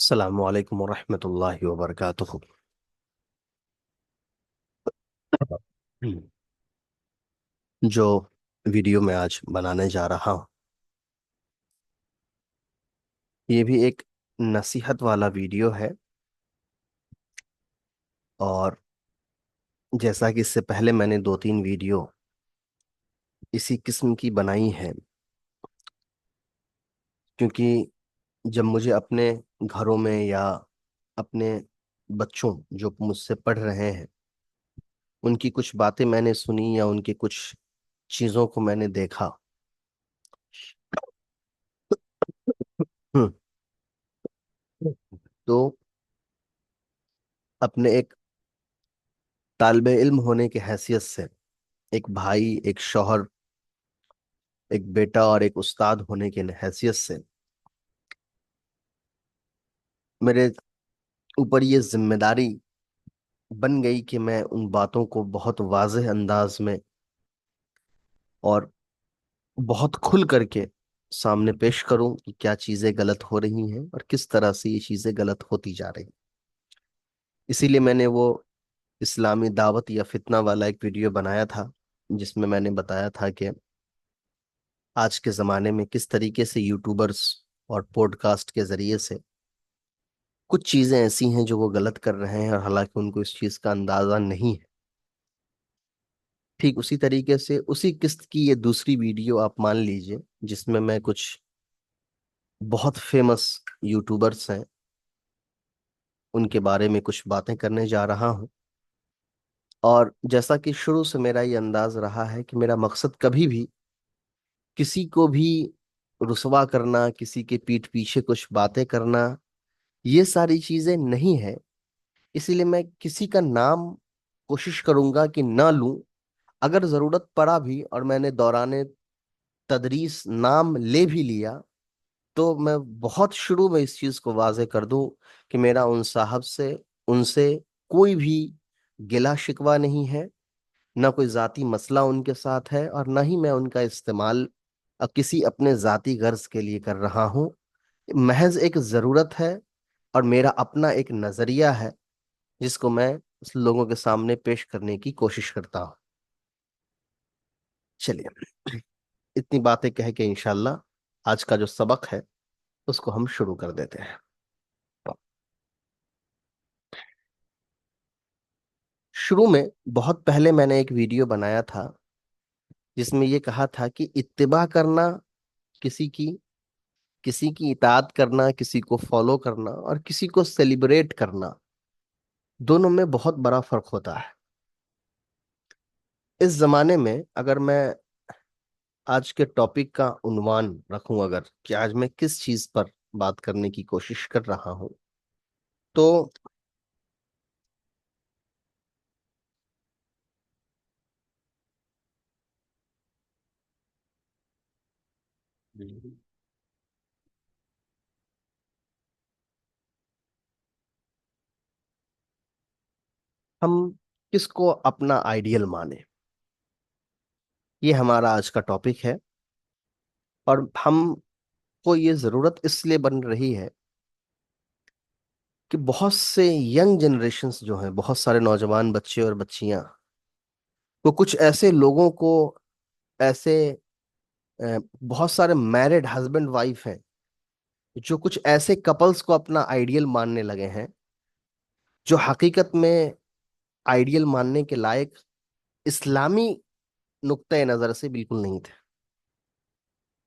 अस्सलामु अलैकुम वरहमतुल्लाहि वबरकातुहू। जो वीडियो मैं आज बनाने जा रहा हूँ, ये भी एक नसीहत वाला वीडियो है। और जैसा कि इससे पहले मैंने दो तीन वीडियो इसी किस्म की बनाई है, क्योंकि जब मुझे अपने घरों में या अपने बच्चों जो मुझसे पढ़ रहे हैं, उनकी कुछ बातें मैंने सुनी या उनकी कुछ चीज़ों को मैंने देखा। हम्म, तो अपने एक तालिबे इल्म होने की हैसियत से, एक भाई, एक शौहर, एक बेटा और एक उस्ताद होने की हैसियत से मेरे ऊपर ये जिम्मेदारी बन गई कि मैं उन बातों को बहुत वाज़ेह अंदाज में और बहुत खुल करके सामने पेश करूं कि क्या चीज़ें गलत हो रही हैं और किस तरह से ये चीज़ें गलत होती जा रही। इसीलिए मैंने वो इस्लामी दावत या फितना वाला एक वीडियो बनाया था, जिसमें मैंने बताया था कि आज के ज़माने में किस तरीके से यूट्यूबर्स और पॉडकास्ट के ज़रिए से कुछ चीजें ऐसी हैं जो वो गलत कर रहे हैं, और हालांकि उनको इस चीज का अंदाजा नहीं है। ठीक उसी तरीके से उसी किस्त की ये दूसरी वीडियो आप मान लीजिए, जिसमें मैं कुछ बहुत फेमस यूट्यूबर्स हैं उनके बारे में कुछ बातें करने जा रहा हूं। और जैसा कि शुरू से मेरा ये अंदाज रहा है कि मेरा मकसद कभी भी किसी को भी रुसवा करना, किसी के पीठ पीछे कुछ बातें करना, ये सारी चीजें नहीं है। इसीलिए मैं किसी का नाम कोशिश करूंगा कि ना लूं। अगर जरूरत पड़ा भी और मैंने दौराने तदरीस नाम ले भी लिया, तो मैं बहुत शुरू में इस चीज को वाजे कर दूं कि मेरा उन साहब से, उनसे कोई भी गिला शिकवा नहीं है, ना कोई जाती मसला उनके साथ है, और ना ही मैं उनका इस्तेमाल किसी अपने जाती गर्ज के लिए कर रहा हूं। महज एक जरूरत है और मेरा अपना एक नजरिया है, जिसको मैं उस लोगों के सामने पेश करने की कोशिश करता हूं। चलिए, इतनी बातें कह के इंशाल्लाह आज का जो सबक है उसको हम शुरू कर देते हैं। शुरू में बहुत पहले मैंने एक वीडियो बनाया था, जिसमें ये कहा था कि इत्तिबा करना, किसी की किसी की इताअत करना, किसी को फॉलो करना और किसी को सेलिब्रेट करना, दोनों में बहुत बड़ा फर्क होता है। इस जमाने में अगर मैं आज के टॉपिक का उन्वान रखूं, अगर कि आज मैं किस चीज पर बात करने की कोशिश कर रहा हूं, तो हम किसको अपना आइडियल माने, ये हमारा आज का टॉपिक है। और हमको ये जरूरत इसलिए बन रही है कि बहुत से यंग जनरेशन्स जो हैं, बहुत सारे नौजवान बच्चे और बच्चियां, वो कुछ ऐसे लोगों को, ऐसे बहुत सारे मैरिड हस्बैंड वाइफ हैं जो कुछ ऐसे कपल्स को अपना आइडियल मानने लगे हैं, जो हकीकत में आइडियल मानने के लायक इस्लामी नुक्ते नज़र से बिल्कुल नहीं थे।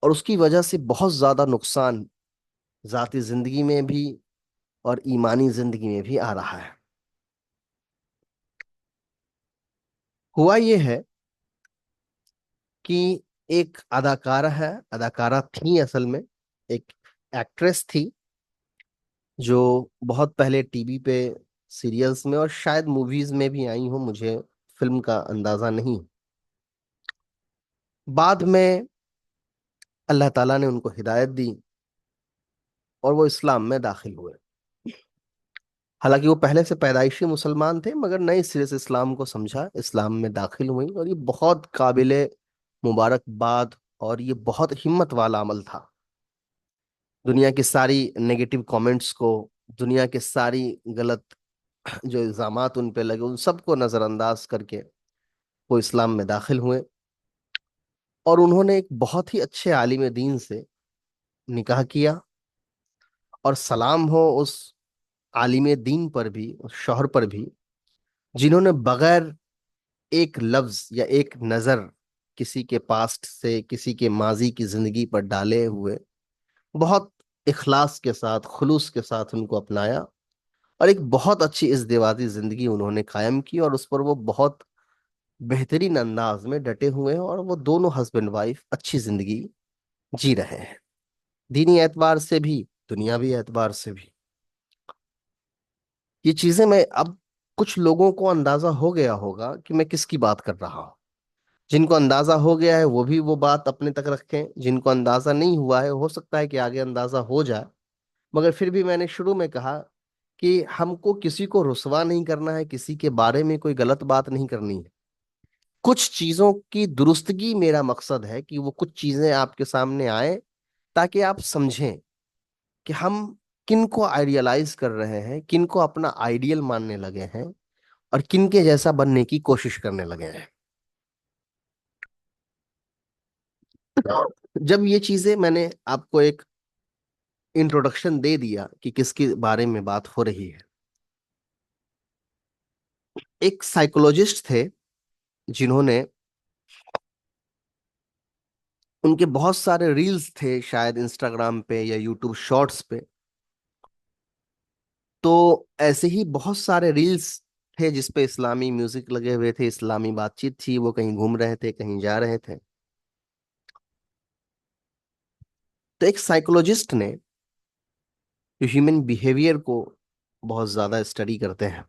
और उसकी वजह से बहुत ज्यादा नुकसान जाती जिंदगी में भी और ईमानी जिंदगी में भी आ रहा है। हुआ ये है कि एक अदाकारा है, अदाकारा थी असल में, एक एक्ट्रेस थी, जो बहुत पहले टीवी पे सीरियल्स में और शायद मूवीज में भी आई हो, मुझे फिल्म का अंदाजा नहीं। बाद में अल्लाह ताला ने उनको हिदायत दी और वो इस्लाम में दाखिल हुए। हालांकि वो पहले से पैदाइशी मुसलमान थे, मगर नए सिरे से इस्लाम को समझा, इस्लाम में दाखिल हुई, और ये बहुत काबिले मुबारकबाद और ये बहुत हिम्मत वाला अमल था। दुनिया की सारी नेगेटिव कमेंट्स को दुनिया के सारी गलत जो इल्जामात उन पे लगे उन सबको नजरअंदाज करके वो इस्लाम में दाखिल हुए। और उन्होंने एक बहुत ही अच्छे आलिम दीन से निकाह किया। और सलाम हो उस आलिम दीन पर भी, उस शौहर पर भी, जिन्होंने बगैर एक लफ्ज या एक नजर किसी के पास्ट से, किसी के माजी की जिंदगी पर डाले हुए बहुत इखलास के साथ, खुलूस के साथ उनको अपनाया। और एक बहुत अच्छी इज़्दिवाजी जिंदगी उन्होंने कायम की, और उस पर वो बहुत बेहतरीन अंदाज में डटे हुए हैं, और वो दोनों हस्बैंड वाइफ अच्छी जिंदगी जी रहे हैं, दीनी एतबार से भी, दुनियावी एतबार से भी। ये चीजें मैं अब, कुछ लोगों को अंदाजा हो गया होगा कि मैं किसकी बात कर रहा हूं। जिनको अंदाजा हो गया है वो भी वो बात अपने तक रखें, जिनको अंदाजा नहीं हुआ है हो सकता है कि आगे अंदाजा हो जाए। मगर फिर भी मैंने शुरू में कहा कि हमको किसी को रुसवा नहीं करना है, किसी के बारे में कोई गलत बात नहीं करनी है। कुछ चीजों की दुरुस्तगी मेरा मकसद है, कि वो कुछ चीजें आपके सामने आए ताकि आप समझें कि हम किन को आइडियलाइज कर रहे हैं, किन को अपना आइडियल मानने लगे हैं, और किन के जैसा बनने की कोशिश करने लगे हैं। जब ये चीजें मैंने आपको एक इंट्रोडक्शन दे दिया कि किसके बारे में बात हो रही है। एक साइकोलॉजिस्ट थे जिन्होंने, उनके बहुत सारे रील्स थे शायद इंस्टाग्राम पे या यूट्यूब शॉर्ट्स पे। तो ऐसे ही बहुत सारे रील्स थे जिसपे इस्लामी म्यूजिक लगे हुए थे, इस्लामी बातचीत थी, वो कहीं घूम रहे थे, कहीं जा रहे थे। तो एक साइकोलॉजिस्ट ने, जो ह्यूमन बिहेवियर को बहुत ज्यादा स्टडी करते हैं,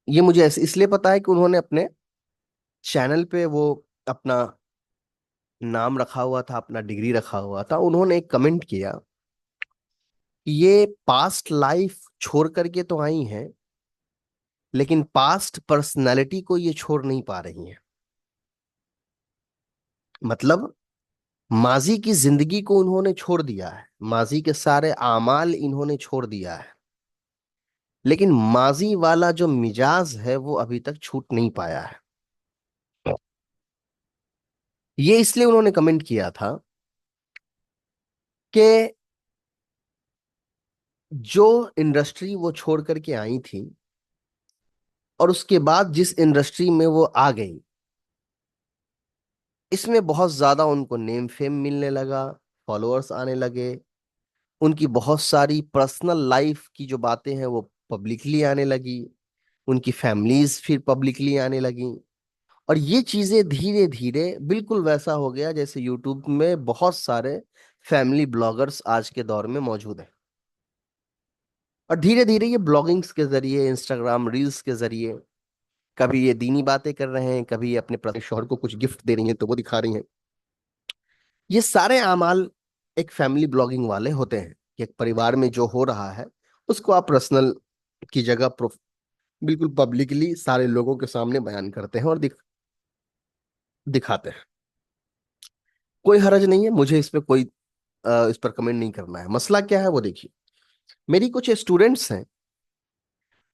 ये मुझे ऐसे इसलिए पता है कि उन्होंने अपने चैनल पे वो अपना नाम रखा हुआ था, अपना डिग्री रखा हुआ था। उन्होंने एक कमेंट किया, ये पास्ट लाइफ छोड़ करके तो आई हैं, लेकिन पास्ट पर्सनैलिटी को ये छोड़ नहीं पा रही हैं। मतलब माजी की जिंदगी को उन्होंने छोड़ दिया है, माजी के सारे आमाल इन्होंने छोड़ दिया है, लेकिन माजी वाला जो मिजाज है वो अभी तक छूट नहीं पाया है। ये इसलिए उन्होंने कमेंट किया था कि जो इंडस्ट्री वो छोड़ करके आई थी, और उसके बाद जिस इंडस्ट्री में वो आ गई, इसमें बहुत ज्यादा उनको नेम फेम मिलने लगा, फॉलोअर्स आने लगे, उनकी बहुत सारी पर्सनल लाइफ की जो बातें हैं वो पब्लिकली आने लगी, उनकी फैमिलीज फिर पब्लिकली आने लगी। और ये चीजें धीरे धीरे बिल्कुल वैसा हो गया जैसे यूट्यूब में बहुत सारे फैमिली ब्लॉगर्स आज के दौर में मौजूद हैं। और धीरे धीरे ये ब्लॉगिंग्स के जरिए, इंस्टाग्राम रील्स के जरिए, कभी ये दीनी बातें कर रहे हैं, कभी ये अपने शौहर को कुछ गिफ्ट दे रही हैं तो वो दिखा रही हैं। ये सारे अमाल एक फैमिली ब्लॉगिंग वाले होते हैं, कि एक परिवार में जो हो रहा है उसको आप पर्सनल की जगह बिल्कुल पब्लिकली सारे लोगों के सामने बयान करते हैं और दिखाते हैं। कोई हर्ज नहीं है, मुझे इस पे कोई इस पर कमेंट नहीं करना है। मसला क्या है वो देखिए, मेरी कुछ स्टूडेंट्स हैं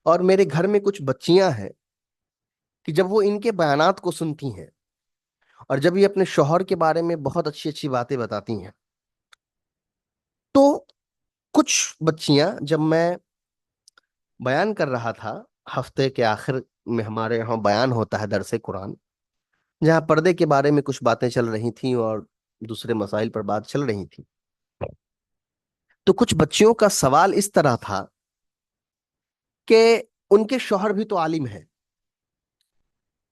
और मेरे घर में कुछ बच्चियां हैं, कि जब वो इनके बयानात को सुनती हैं, और जब ये अपने शौहर के बारे में बहुत अच्छी अच्छी बातें बताती हैं, तो कुछ बच्चियां, जब मैं बयान कर रहा था, हफ्ते के आखिर में हमारे यहाँ बयान होता है दरसे कुरान, जहाँ पर्दे के बारे में कुछ बातें चल रही थी और दूसरे मसाइल पर बात चल रही थी। तो कुछ बच्चियों का सवाल इस तरह था कि उनके शौहर भी तो आलिम हैं,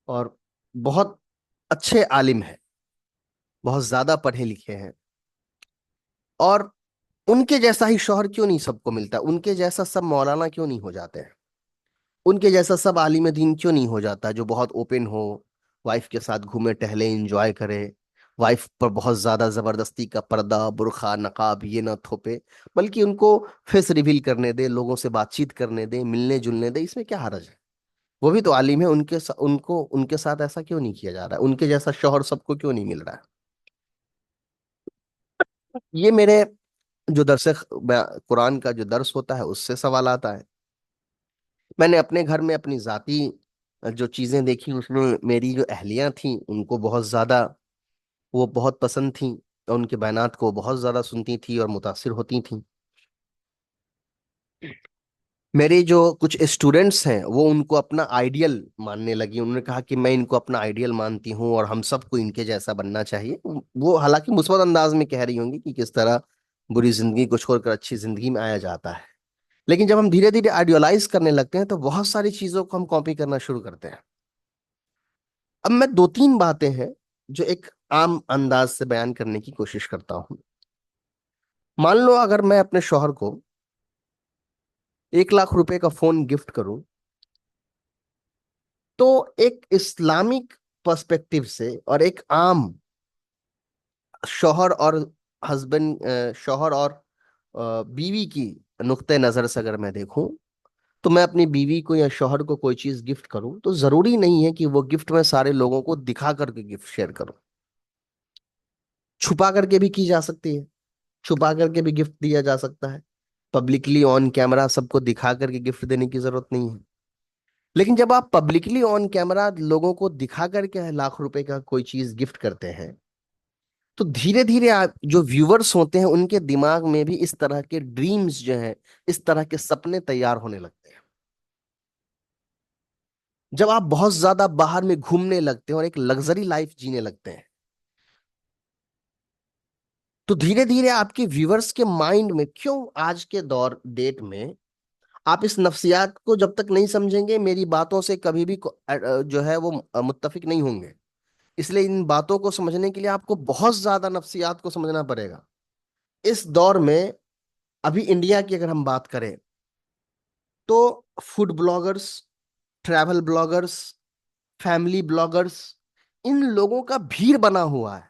और बहुत अच्छे आलिम हैं, बहुत ज्यादा पढ़े लिखे हैं, और उनके जैसा ही शौहर क्यों नहीं सबको मिलता, उनके जैसा सब मौलाना क्यों नहीं हो जाते हैं, उनके जैसा सब आलिम दीन क्यों नहीं हो जाता, जो बहुत ओपन हो, वाइफ के साथ घूमे टहले एंजॉय करे, वाइफ पर बहुत ज्यादा जबरदस्ती का पर्दा बुर्खा नकाब ये ना थोपे, बल्कि उनको फेस रिवील करने दे, लोगों से बातचीत करने दे, मिलने जुलने दे। इसमें क्या हर्ज है? वो भी तो आलिम है, उनको उनके साथ ऐसा क्यों नहीं किया जा रहा है, उनके जैसा शौहर सबको क्यों नहीं मिल रहा है? ये मेरे जो कुरान का जो दर्स होता है उससे सवाल आता है। मैंने अपने घर में अपनी जाती जो चीजें देखी उसमें मेरी जो अहलियां थी उनको बहुत ज्यादा वो बहुत पसंद थी, और उनके बयानात को बहुत ज्यादा सुनती थी और मुतासिर होती थी। मेरे जो कुछ स्टूडेंट्स हैं वो उनको अपना आइडियल मानने लगी, उन्होंने कहा कि मैं इनको अपना आइडियल मानती हूँ और हम सबको इनके जैसा बनना चाहिए। वो हालांकि मुस्बत अंदाज में कह रही होंगी कि किस तरह बुरी जिंदगी को छोड़कर अच्छी जिंदगी में आया जाता है। लेकिन जब हम धीरे धीरे आइडियलाइज करने लगते हैं तो बहुत सारी चीजों को हम कॉपी करना शुरू करते हैं। अब मैं दो तीन बातें हैं जो एक आम अंदाज से बयान करने की कोशिश करता हूं। मान लो अगर मैं अपने शौहर को 1 लाख रुपए का फोन गिफ्ट करूं, तो एक इस्लामिक पर्सपेक्टिव से और एक आम शौहर और शौहर और बीवी की नुक्ते नजर से अगर मैं देखूं, तो मैं अपनी बीवी को या शौहर को कोई चीज गिफ्ट करूं तो जरूरी नहीं है कि वो गिफ्ट मैं सारे लोगों को दिखा करके गिफ्ट शेयर करूं। छुपा करके भी की जा सकती है, छुपा करके भी गिफ्ट दिया जा सकता है। पब्लिकली ऑन कैमरा सबको दिखा करके गिफ्ट देने की जरूरत नहीं है। लेकिन जब आप पब्लिकली ऑन कैमरा लोगों को दिखा करके लाख रुपए का कोई चीज गिफ्ट करते हैं, तो धीरे धीरे आप जो व्यूअर्स होते हैं उनके दिमाग में भी इस तरह के ड्रीम्स जो हैं, इस तरह के सपने तैयार होने लगते हैं। जब आप बहुत ज्यादा बाहर में घूमने लगते हैं और एक लग्जरी लाइफ जीने लगते हैं, तो धीरे धीरे आपके व्यूअर्स के माइंड में, क्यों आज के दौर डेट में आप इस नफ्सियात को जब तक नहीं समझेंगे मेरी बातों से कभी भी जो है वो मुत्तफिक नहीं होंगे। इसलिए इन बातों को समझने के लिए आपको बहुत ज्यादा नफ्सियात को समझना पड़ेगा। इस दौर में अभी इंडिया की अगर हम बात करें तो food bloggers, travel bloggers, family bloggers, इन लोगों का भीड़ बना हुआ है।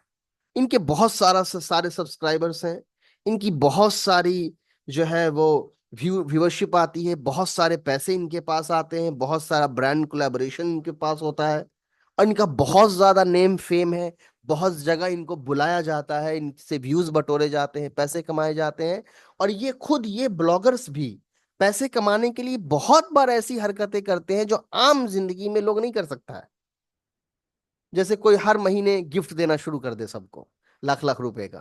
इनके बहुत सारे सब्सक्राइबर्स हैं, इनकी बहुत सारी जो है वो व्यूअरशिप आती है, बहुत सारे पैसे इनके पास आते हैं, बहुत सारा ब्रांड कोलैबोरेशन इनके पास होता है, और इनका बहुत ज्यादा नेम फेम है। बहुत जगह इनको बुलाया जाता है, इनसे व्यूज बटोरे जाते हैं, पैसे कमाए जाते हैं। और ये खुद ये ब्लॉगर्स भी पैसे कमाने के लिए बहुत बार ऐसी हरकतें करते हैं जो आम जिंदगी में लोग नहीं कर सकता है। जैसे कोई हर महीने गिफ्ट देना शुरू कर दे सबको, लाख लाख रुपए का।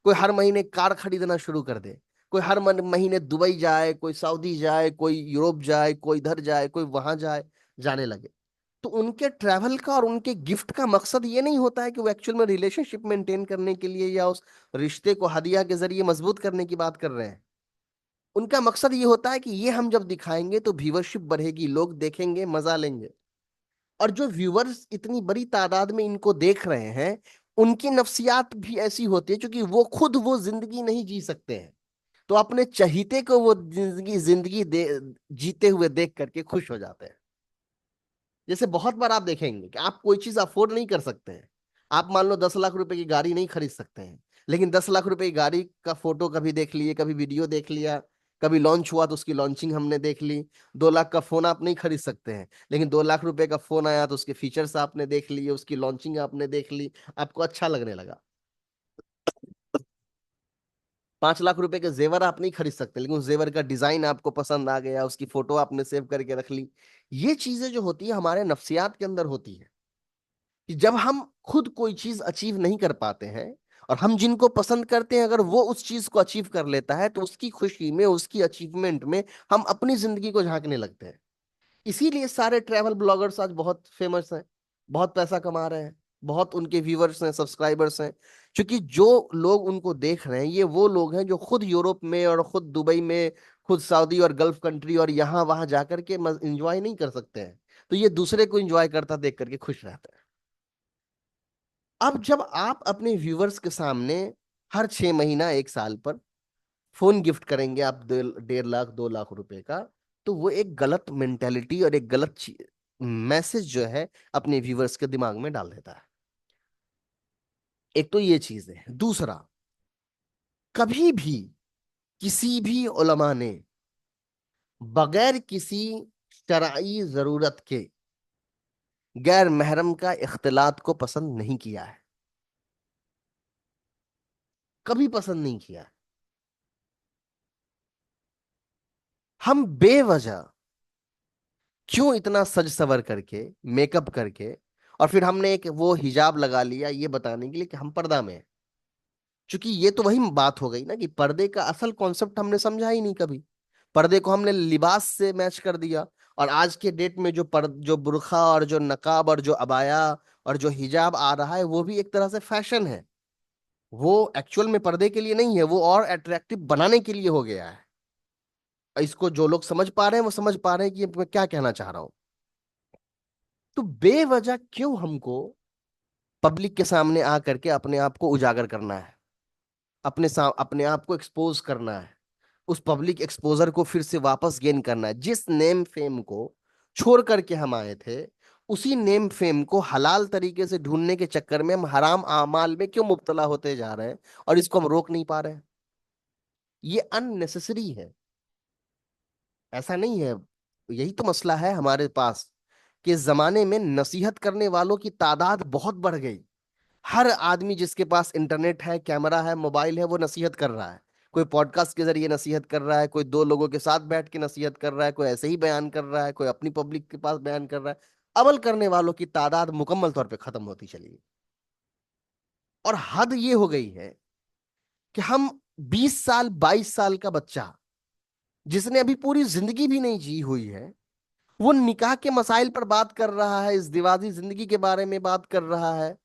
कोई हर महीने कार खरीदना शुरू कर दे। कोई हर महीने दुबई जाए, कोई सऊदी जाए, कोई यूरोप जाए, कोई इधर जाए, कोई वहां जाए, जाने लगे। तो उनके ट्रैवल का और उनके गिफ्ट का मकसद ये नहीं होता है कि वो एक्चुअल में रिलेशनशिप मेंटेन करने के लिए या उस रिश्ते को हदिया के जरिए मजबूत करने की बात कर रहे हैं। उनका मकसद ये होता है कि ये हम जब दिखाएंगे तो व्यूवरशिप बढ़ेगी, लोग देखेंगे, मजा लेंगे। और जो व्यूअर्स इतनी बड़ी तादाद में इनको देख रहे हैं, उनकी नफ्सियात भी ऐसी होती है क्योंकि वो खुद वो जिंदगी नहीं जी सकते हैं, तो अपने चहीते को वो जिंदगी जिंदगी जीते हुए देख करके खुश हो जाते हैं। जैसे बहुत बार आप देखेंगे कि आप कोई चीज अफोर्ड नहीं कर सकते हैं। आप मान लो 10 लाख रुपए की गाड़ी नहीं खरीद सकते हैं, लेकिन 10 लाख रुपए की गाड़ी का फोटो कभी देख लिए, कभी वीडियो देख लिया, कभी लॉन्च हुआ तो उसकी लॉन्चिंग हमने देख ली। 2 लाख का फोन आप नहीं खरीद सकते हैं, लेकिन 2 लाख रुपए का फोन आया तो उसके फीचर्स आपने देख लिए, उसकी लॉन्चिंग आपने देख ली, आपको अच्छा लगने लगा। 5 लाख रुपए के जेवर आप नहीं खरीद सकते, लेकिन उस जेवर का डिजाइन आपको पसंद आ गया, उसकी फोटो आपने सेव करके रख ली। ये चीजें जो होती है हमारे नफ्सियात के अंदर होती है कि जब हम खुद कोई चीज अचीव नहीं कर पाते हैं और हम जिनको पसंद करते हैं अगर वो उस चीज को अचीव कर लेता है, तो उसकी खुशी में, उसकी अचीवमेंट में हम अपनी जिंदगी को झांकने लगते हैं। इसीलिए सारे ट्रैवल ब्लॉगर्स आज बहुत फेमस हैं, बहुत पैसा कमा रहे हैं, बहुत उनके व्यूअर्स हैं, सब्सक्राइबर्स हैं। क्योंकि जो लोग उनको देख रहे हैं ये वो लोग हैं जो खुद यूरोप में और खुद दुबई में, खुद सऊदी और गल्फ कंट्री और यहाँ वहां जाकर के एंजॉय नहीं कर सकते हैं, तो ये दूसरे को एंजॉय करता देख करके खुश रहते हैं। अब जब आप अपने व्यूअर्स के सामने हर 6 महीना, 1 साल पर फोन गिफ्ट करेंगे आप 1.5 लाख 2 लाख रुपए का, तो वो एक गलत मेंटेलिटी और एक गलत मैसेज जो है अपने व्यूअर्स के दिमाग में डाल देता है। एक तो ये चीज है। दूसरा, कभी भी किसी भी उलमा ने बगैर किसी शरई जरूरत के गैर महरम का इख्तिलात को पसंद नहीं किया है, कभी पसंद नहीं किया है। हम बेवजह क्यों इतना सज सवर करके, मेकअप करके, और फिर हमने एक वो हिजाब लगा लिया ये बताने के लिए कि हम पर्दा में हैं। क्योंकि ये तो वही बात हो गई ना कि पर्दे का असल कॉन्सेप्ट हमने समझा ही नहीं कभी। पर्दे को हमने लिबास से मैच कर दिया। और आज के डेट में जो बुर्खा और जो नकाब और जो अबाया और जो हिजाब आ रहा है वो भी एक तरह से फैशन है। वो एक्चुअल में पर्दे के लिए नहीं है, वो और अट्रैक्टिव बनाने के लिए हो गया है। इसको जो लोग समझ पा रहे हैं वो समझ पा रहे हैं कि मैं क्या कहना चाह रहा हूं। तो बेवजह क्यों हमको पब्लिक के सामने आ करके अपने आप को उजागर करना है, अपने आप को एक्सपोज करना है, उस पब्लिक एक्सपोजर को फिर से वापस गेन करना है। जिस नेम फेम को छोड़ करके हम आए थे, उसी नेम फेम को हलाल तरीके से ढूंढने के चक्कर में हम हराम आमाल में क्यों मुब्तला होते जा रहे हैं, और इसको हम रोक नहीं पा रहे हैं। ये अननेसेसरी है, ऐसा नहीं है। यही तो मसला है हमारे पास कि इस जमाने में नसीहत करने वालों की तादाद बहुत बढ़ गई। हर आदमी जिसके पास इंटरनेट है, कैमरा है, मोबाइल है, वो नसीहत कर रहा है। कोई पॉडकास्ट के जरिए नसीहत कर रहा है, कोई दो लोगों के साथ बैठ के नसीहत कर रहा है, कोई ऐसे ही बयान कर रहा है, कोई अपनी पब्लिक के पास बयान कर रहा है। अमल करने वालों की तादाद मुकम्मल तौर पे खत्म होती चली गई। और हद ये हो गई है कि हम 20 साल 22 साल का बच्चा जिसने अभी पूरी जिंदगी भी नहीं जी हुई है, वो निकाह के मसाइल पर बात कर रहा है, इस दिवाजी जिंदगी के बारे में बात कर रहा है,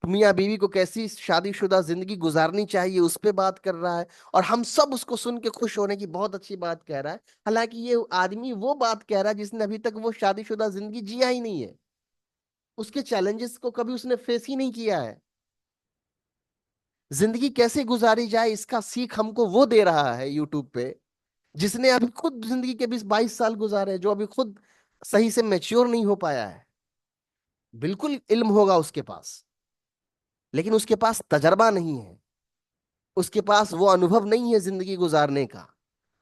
मियाँ बीवी को कैसी शादीशुदा जिंदगी गुजारनी चाहिए उस पे बात कर रहा है। और हम सब उसको सुन के खुश होने की बहुत अच्छी बात कह रहा है। हालांकि ये आदमी वो बात कह रहा है जिसने अभी तक वो शादीशुदा जिंदगी जिया ही नहीं है। उसके चैलेंजेस को कभी उसने फेस ही नहीं किया है। जिंदगी कैसे गुजारी जाए इसका सीख हमको वो दे रहा है यूट्यूब पे, जिसने अभी खुद जिंदगी के 20 22 साल गुजारे, जो अभी खुद सही से मैच्योर नहीं हो पाया है। बिल्कुल इल्म होगा उसके पास, लेकिन उसके पास तजर्बा नहीं है। उसके पास वो अनुभव नहीं है जिंदगी गुजारने का,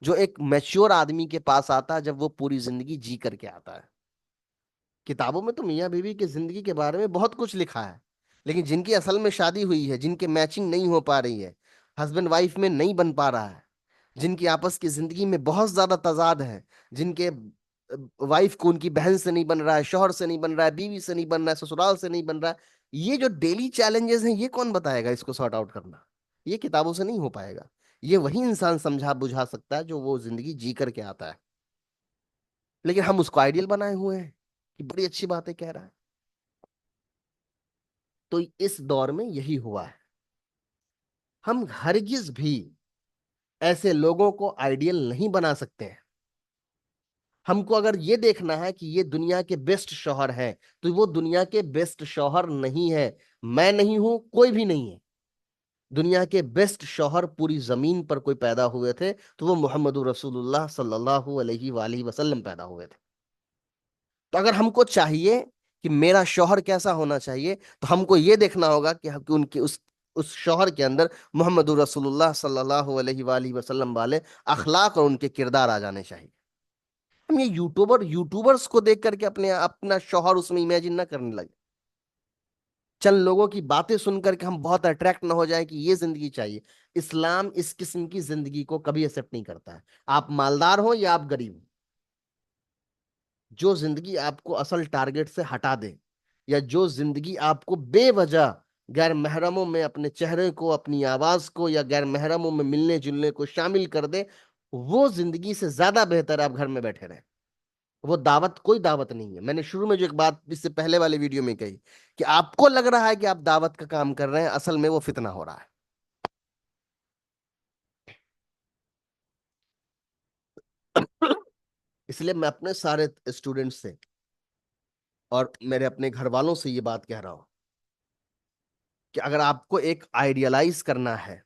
जो एक मैच्योर आदमी के पास आता है जब वो पूरी जिंदगी जी करके आता है। किताबों में तो मियाँ बीवी की जिंदगी के बारे में बहुत कुछ लिखा है, लेकिन जिनकी असल में शादी हुई है, जिनके मैचिंग नहीं हो पा रही है, हस्बैंड वाइफ में नहीं बन पा रहा है, जिनकी आपस की जिंदगी में बहुत ज्यादा तजाद है, जिनके वाइफ को उनकी बहन से नहीं बन रहा है, शौहर से नहीं बन रहा है, बीवी से नहीं बन रहा है, ससुराल से नहीं बन रहा है, ये जो डेली चैलेंजेस हैं, ये कौन बताएगा इसको सॉर्ट आउट करना? ये किताबों से नहीं हो पाएगा। ये वही इंसान समझा बुझा सकता है जो वो जिंदगी जी करके आता है। लेकिन हम उसको आइडियल बनाए हुए हैं कि बड़ी अच्छी बातें कह रहा है। तो इस दौर में यही हुआ है। हम हरगिज भी ऐसे लोगों को आइडियल नहीं बना सकते हैं। हमको अगर ये देखना है कि ये दुनिया के बेस्ट शौहर हैं, तो वो दुनिया के बेस्ट शौहर नहीं है। मैं नहीं हूं, कोई भी नहीं है। दुनिया के बेस्ट शौहर पूरी जमीन पर कोई पैदा हुए थे तो वो मोहम्मद रसूलुल्लाह सल्लल्लाहु अलैहि वालैहि वसल्लम पैदा हुए थे। तो अगर हमको चाहिए कि मेरा शौहर कैसा होना चाहिए, तो हमको ये देखना होगा कि उनके उस शौहर के अंदर मोहम्मद रसूलुल्लाह सल्लल्लाहु अलैहि वालैहि वसल्लम वाले अखलाक और उनके किरदार आ जाने चाहिए। हम ये यूट्यूबर्स को देख करके अपने अपना शौहर उसमें इमेजिन ना करने लगे। चंद लोगों की बातें सुन करके हम बहुत अट्रैक्ट ना हो जाए कि ये जिंदगी चाहिए। इस्लाम इस किस्म की जिंदगी को कभी एक्सेप्ट नहीं करता है। आप मालदार हो या आप गरीब हो, जो जिंदगी आपको असल टारगेट से हटा दे, या जो जिंदगी आपको बेवजह गैर महरमों में अपने चेहरे को, अपनी आवाज को, या गैर महरमों में मिलने जुलने को शामिल कर दे, वो जिंदगी से ज्यादा बेहतर है आप घर में बैठे रहें। वो दावत कोई दावत नहीं है। मैंने शुरू में जो एक बात इससे पहले वाले वीडियो में कही कि आपको लग रहा है कि आप दावत का काम कर रहे हैं, असल में वो फितना हो रहा है। इसलिए मैं अपने सारे स्टूडेंट्स से और मेरे अपने घर वालों से ये बात कह रहा हूं कि अगर आपको एक आइडियलाइज करना है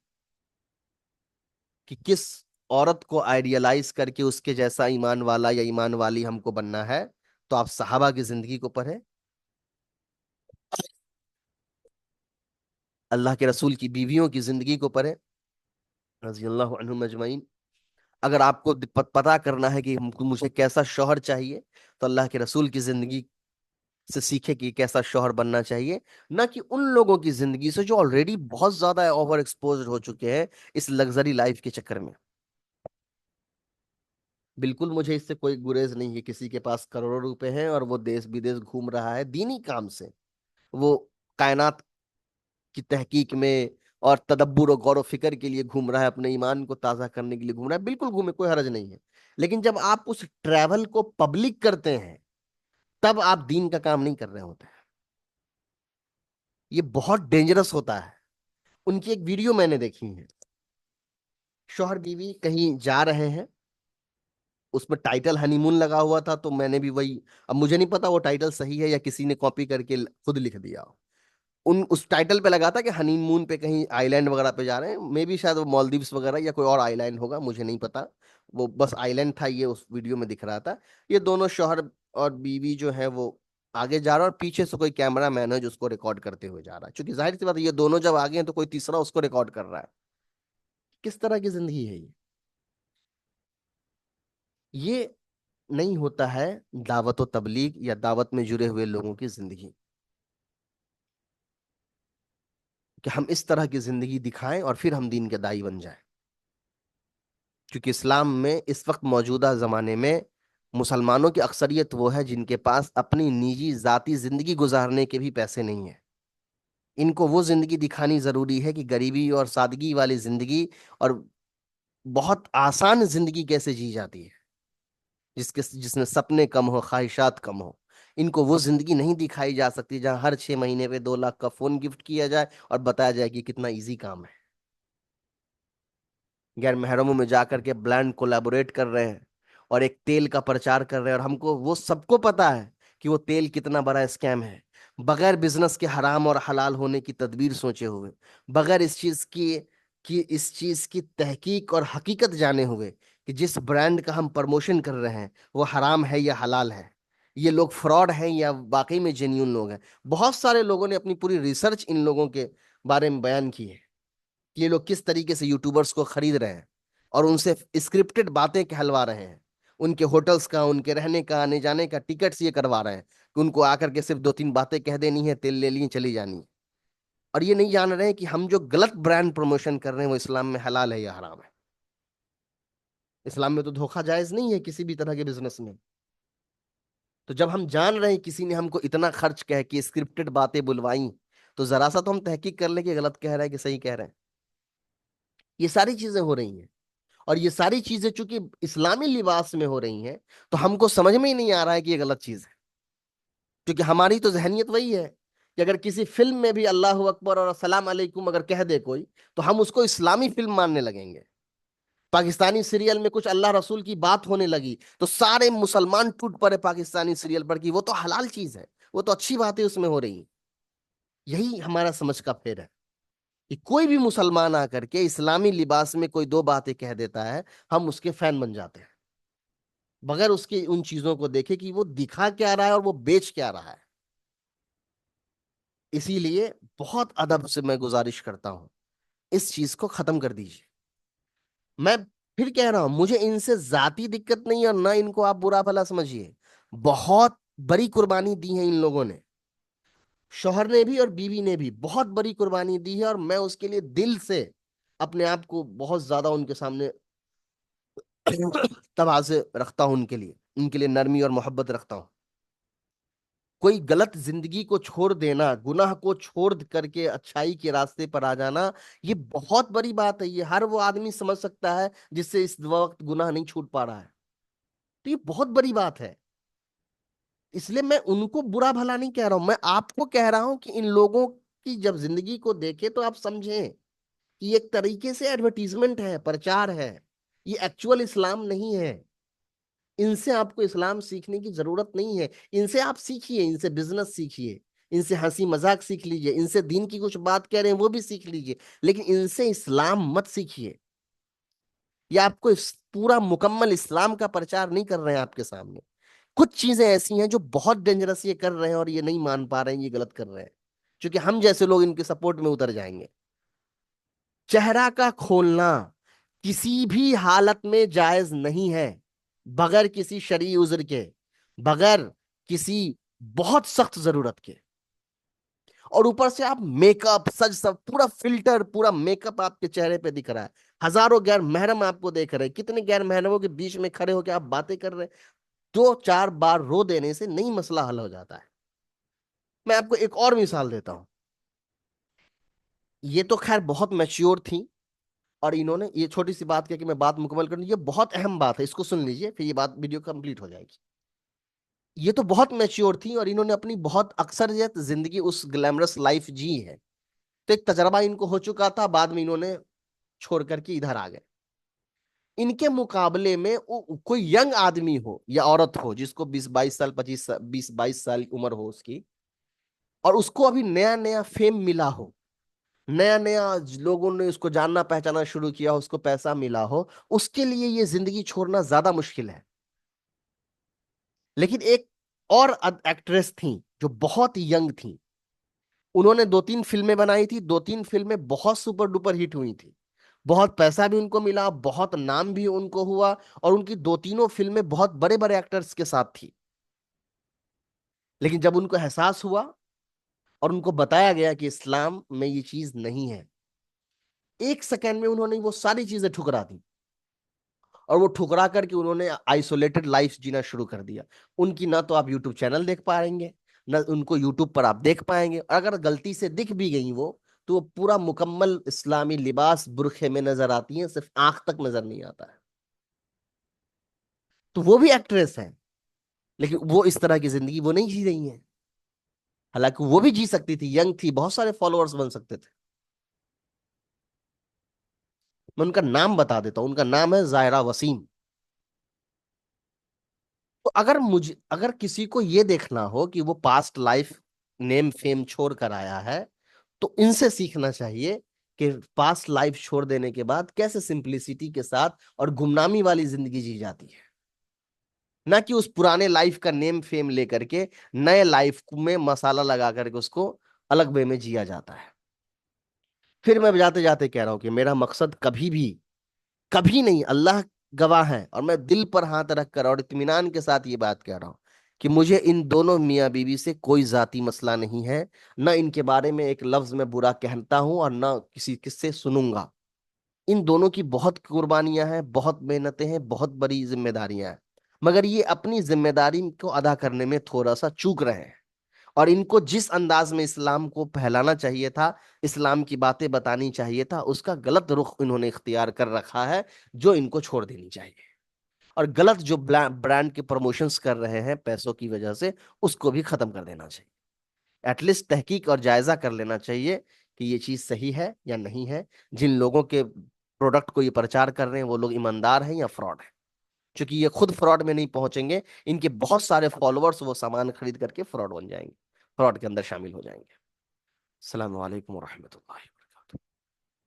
कि किस औरत को आइडियलाइज करके उसके जैसा ईमान वाला या ईमान वाली हमको बनना है, तो आप सहाबा की जिंदगी को पढ़ें, अल्लाह के रसूल की बीवियों की जिंदगी को पढ़ें, रजी अल्लाह अन्हुम अजमईन। अगर आपको पता करना है कि मुझे कैसा शौहर चाहिए, तो अल्लाह के रसूल की जिंदगी से सीखे कि कैसा शौहर बनना चाहिए, ना कि उन लोगों की जिंदगी से जो ऑलरेडी बहुत ज्यादा ओवर एक्सपोज हो चुके हैं इस लग्जरी लाइफ के चक्कर में। बिल्कुल मुझे इससे कोई गुरेज नहीं है, किसी के पास करोड़ों रुपए हैं और वो देश विदेश घूम रहा है दीनी काम से, वो कायनात की तहकीक में और तदब्बुर और गौर व फिक्र के लिए घूम रहा है, अपने ईमान को ताजा करने के लिए घूम रहा है, बिल्कुल घूमे, कोई हर्ज नहीं है। लेकिन जब आप उस ट्रैवल को पब्लिक करते हैं, तब आप दीन का काम नहीं कर रहे होते हैं। ये बहुत डेंजरस होता है। उनकी एक वीडियो मैंने देखी है, शौहर बीवी कहीं जा रहे हैं, उसमें टाइटल हनीमून लगा हुआ था, तो मैंने भी वही, अब मुझे नहीं पता वो टाइटल सही है या किसी ने कॉपी करके खुद लिख दिया। उन उस टाइटल पे लगा था कि हनीमून पे कहीं आइलैंड वगैरह पे जा रहे हैं, मे बी शायद वो मालदीव्स वगैरह या कोई और आइलैंड होगा, मुझे नहीं पता। वो बस आइलैंड था, ये उस वीडियो में दिख रहा था। ये दोनों शौहर और बीवी जो है वो आगे जा रहा है और पीछे से कोई कैमरा मैन है जो उसको रिकॉर्ड करते हुए जा रहा है, क्योंकि जाहिर सी बात है ये दोनों जब आगे हैं तो कोई तीसरा उसको रिकॉर्ड कर रहा है। किस तरह की जिंदगी है ये नहीं होता है दावत व तबलीग या दावत में जुड़े हुए लोगों की जिंदगी, कि हम इस तरह की जिंदगी दिखाएं और फिर हम दीन के दाई बन जाएं। क्योंकि इस्लाम में इस वक्त मौजूदा जमाने में मुसलमानों की अक्सरियत वो है जिनके पास अपनी निजी जाती जिंदगी गुजारने के भी पैसे नहीं है। इनको वो जिंदगी दिखानी जरूरी है कि गरीबी और सादगी वाली जिंदगी और बहुत आसान जिंदगी कैसे जी जाती है, जिसमें सपने कम हो, ख्वाहिशात कम हो। इनको वो जिंदगी नहीं दिखाई जा सकती जहां हर 6 महीने पे 2 लाख का फोन गिफ्ट किया जाए और बताया जाए कि कितना इजी काम है। गैर महरमों में जाकर के ब्रांड कोलैबोरेट कर रहे हैं और एक तेल का प्रचार कर रहे हैं, और हमको वो सबको पता है कि वो तेल कितना बड़ा स्कैम है, बगैर बिजनेस के हराम और हलाल होने की तदबीर सोचे हुए, बगैर इस चीज की तहकीक और हकीकत जाने हुए कि जिस ब्रांड का हम प्रमोशन कर रहे हैं वो हराम है या हलाल है, ये लोग फ्रॉड हैं या वाकई में जेन्यून लोग हैं। बहुत सारे लोगों ने अपनी पूरी रिसर्च इन लोगों के बारे में बयान की है कि ये लोग किस तरीके से यूट्यूबर्स को खरीद रहे हैं और उनसे स्क्रिप्टेड बातें कहलवा रहे हैं, उनके होटल्स का, उनके रहने का, आने जाने का टिकट्स ये करवा रहे हैं कि उनको आकर के सिर्फ 2-3 बातें कह देनी है, तेल ले लिए, चली जानी है। और ये नहीं जान रहे हैं कि हम जो गलत ब्रांड प्रमोशन कर रहे हैं वो इस्लाम में हलाल है या हराम है। इस्लाम में तो धोखा जायज नहीं है किसी भी तरह के बिजनेस में। तो जब हम जान रहे हैं किसी ने हमको इतना खर्च कह के स्क्रिप्टेड बातें बुलवाई, तो जरा सा तो हम तहकीक कर ले कि गलत कह रहा है कि सही कह रहे हैं। ये सारी चीजें हो रही हैं, और ये सारी चीजें चूंकि इस्लामी लिबास में हो रही हैं, तो हमको समझ में ही नहीं आ रहा है कि ये गलत चीज है। क्योंकि हमारी तो जहनियत वही है कि अगर किसी फिल्म में भी अल्लाह अकबर और अस्सलाम अलैकुम अगर कह दे कोई, तो हम उसको इस्लामी फिल्म मानने लगेंगे। पाकिस्तानी सीरियल में कुछ अल्लाह रसूल की बात होने लगी तो सारे मुसलमान टूट पड़े पाकिस्तानी सीरियल पर, कि वो तो हलाल चीज है, वो तो अच्छी बातें उसमें हो रही हैं। यही हमारा समझ का फेर है कि कोई भी मुसलमान आकर के इस्लामी लिबास में कोई 2 बातें कह देता है, हम उसके फैन बन जाते हैं, बगैर उसके उन चीजों को देखे कि वो दिखा क्या रहा है और वो बेच क्या रहा है। इसीलिए बहुत अदब से मैं गुजारिश करता हूं, इस चीज को खत्म कर दीजिए। मैं फिर कह रहा हूं, मुझे इनसे जाती दिक्कत नहीं है और ना इनको आप बुरा भला समझिए। बहुत बड़ी कुर्बानी दी है इन लोगों ने, शौहर ने भी और बीवी ने भी बहुत बड़ी कुर्बानी दी है, और मैं उसके लिए दिल से अपने आप को बहुत ज्यादा उनके सामने तवाज़े रखता हूं, उनके लिए नरमी और मोहब्बत रखता हूं। कोई गलत जिंदगी को छोड़ देना, गुनाह को छोड़ करके अच्छाई के रास्ते पर आ जाना, ये बहुत बड़ी बात है। ये हर वो आदमी समझ सकता है जिससे इस वक्त गुनाह नहीं छूट पा रहा है। तो ये बहुत बड़ी बात है। इसलिए मैं उनको बुरा भला नहीं कह रहा हूं, मैं आपको कह रहा हूं कि इन लोगों की जब जिंदगी को देखे तो आप समझें कि एक तरीके से एडवर्टीजमेंट है, प्रचार है, ये एक्चुअल इस्लाम नहीं है। इनसे आपको इस्लाम सीखने की जरूरत नहीं है। इनसे आप सीखिए, इनसे बिजनेस सीखिए, इनसे हंसी मजाक सीख लीजिए, इनसे दीन की कुछ बात कह रहे हैं वो भी सीख लीजिए, लेकिन इनसे इस्लाम मत सीखिए। ये आपको पूरा मुकम्मल इस्लाम का प्रचार नहीं कर रहे हैं आपके सामने। कुछ चीजें ऐसी हैं जो बहुत डेंजरस ये कर रहे हैं और ये नहीं मान पा रहे हैं, ये गलत कर रहे हैं, क्योंकि हम जैसे लोग इनके सपोर्ट में उतर जाएंगे। चेहरा का खोलना किसी भी हालत में जायज नहीं है, बगैर किसी शरई उज़्र के, बगैर किसी बहुत सख्त जरूरत के। और ऊपर से आप मेकअप सज सब पूरा फिल्टर पूरा मेकअप आपके चेहरे पे दिख रहा है, हजारों गैर महरम आपको देख रहे हैं, कितने गैर महरमों के बीच में खड़े होकर आप बातें कर रहे हैं। 2-4 बार रो देने से नहीं मसला हल हो जाता है। मैं आपको एक और मिसाल देता हूं। ये तो खैर बहुत मैच्योर थी, और इन्होंने ये छोटी सी बात कह कि मैं बात मुकम्मल करूं, ये बहुत अहम बात है, इसको सुन लीजिए फिर ये बात वीडियो कंप्लीट हो जाएगी। ये तो बहुत मैच्योर थी और इन्होंने अपनी बहुत अक्सरियत जिंदगी उस ग्लैमरस लाइफ जी है, तो एक तजर्बा इनको हो चुका था, बाद में इन्होंने छोड़ करके इधर आ गए। इनके मुकाबले में कोई यंग आदमी हो या औरत हो जिसको 20-22 साल 20-22 साल उम्र हो उसकी, और उसको अभी नया नया फेम मिला हो, नया नया लोगों ने उसको जानना पहचाना शुरू किया, उसको पैसा मिला हो, उसके लिए ये जिंदगी छोड़ना ज्यादा मुश्किल है। लेकिन एक और एक्ट्रेस थी जो बहुत यंग थी, उन्होंने 2-3 फिल्में बनाई थी, 2-3 फिल्में बहुत सुपर डुपर हिट हुई थी, बहुत पैसा भी उनको मिला, बहुत नाम भी उनको हुआ, और उनकी 2-3 फिल्में बहुत बड़े बड़े एक्टर्स के साथ थी। लेकिन जब उनको एहसास हुआ और उनको बताया गया कि इस्लाम में ये चीज नहीं है, 1 सेकेंड में उन्होंने वो सारी चीजें ठुकरा दी, और वो ठुकरा करके उन्होंने आइसोलेटेड लाइफ जीना शुरू कर दिया। उनकी ना तो आप यूट्यूब चैनल देख पाएंगे, ना उनको यूट्यूब पर आप देख पाएंगे, और अगर गलती से दिख भी गई वो, तो वो पूरा मुकम्मल इस्लामी लिबास बुरखे में नजर आती हैं, सिर्फ आंख तक नजर नहीं आता है। तो वो भी एक्ट्रेस है, लेकिन वो इस तरह की जिंदगी वो नहीं जी रही है। हालांकि वो भी जी सकती थी, यंग थी, बहुत सारे फॉलोअर्स बन सकते थे। मैं उनका नाम बता देता हूँ, उनका नाम है जायरा वसीम। तो अगर किसी को ये देखना हो कि वो पास्ट लाइफ नेम फेम छोड़ कर आया है, तो इनसे सीखना चाहिए कि पास्ट लाइफ छोड़ देने के बाद कैसे सिंप्लिसिटी के साथ और गुमनामी वाली जिंदगी जी जाती है, ना कि उस पुराने लाइफ का नेम फेम लेकर के नए लाइफ में मसाला लगा करके उसको अलग वे में जिया जाता है। फिर मैं जाते जाते कह रहा हूं कि मेरा मकसद कभी भी, कभी नहीं, अल्लाह गवाह है, और मैं दिल पर हाथ रख कर और इत्मीनान के साथ ये बात कह रहा हूं कि मुझे इन दोनों मियाँ बीवी से कोई जाती मसला नहीं है, ना इनके बारे में एक लफ्ज में बुरा कहता हूं और ना किसी किससे सुनूंगा। इन दोनों की बहुत कुर्बानियां हैं, बहुत मेहनतें हैं, बहुत बड़ी जिम्मेदारियां हैं, मगर ये अपनी जिम्मेदारी को अदा करने में थोड़ा सा चूक रहे हैं। और इनको जिस अंदाज में इस्लाम को फैलाना चाहिए था, इस्लाम की बातें बतानी चाहिए था, उसका गलत रुख इन्होंने इख्तियार कर रखा है, जो इनको छोड़ देनी चाहिए। और गलत जो ब्रांड के प्रमोशंस कर रहे हैं पैसों की वजह से, उसको भी खत्म कर देना चाहिए। एटलीस्ट तहकीक और जायजा कर लेना चाहिए कि ये चीज सही है या नहीं है, जिन लोगों के प्रोडक्ट को ये प्रचार कर रहे हैं वो लोग ईमानदार हैं या फ्रॉड है। क्योंकि ये खुद फ्रॉड में नहीं पहुंचेंगे, इनके बहुत सारे फॉलोअर्स वो सामान खरीद करके फ्रॉड बन जाएंगे, फ्रॉड के अंदर शामिल हो जाएंगे। अस्सलाम वालेकुम रहमतुल्लाह।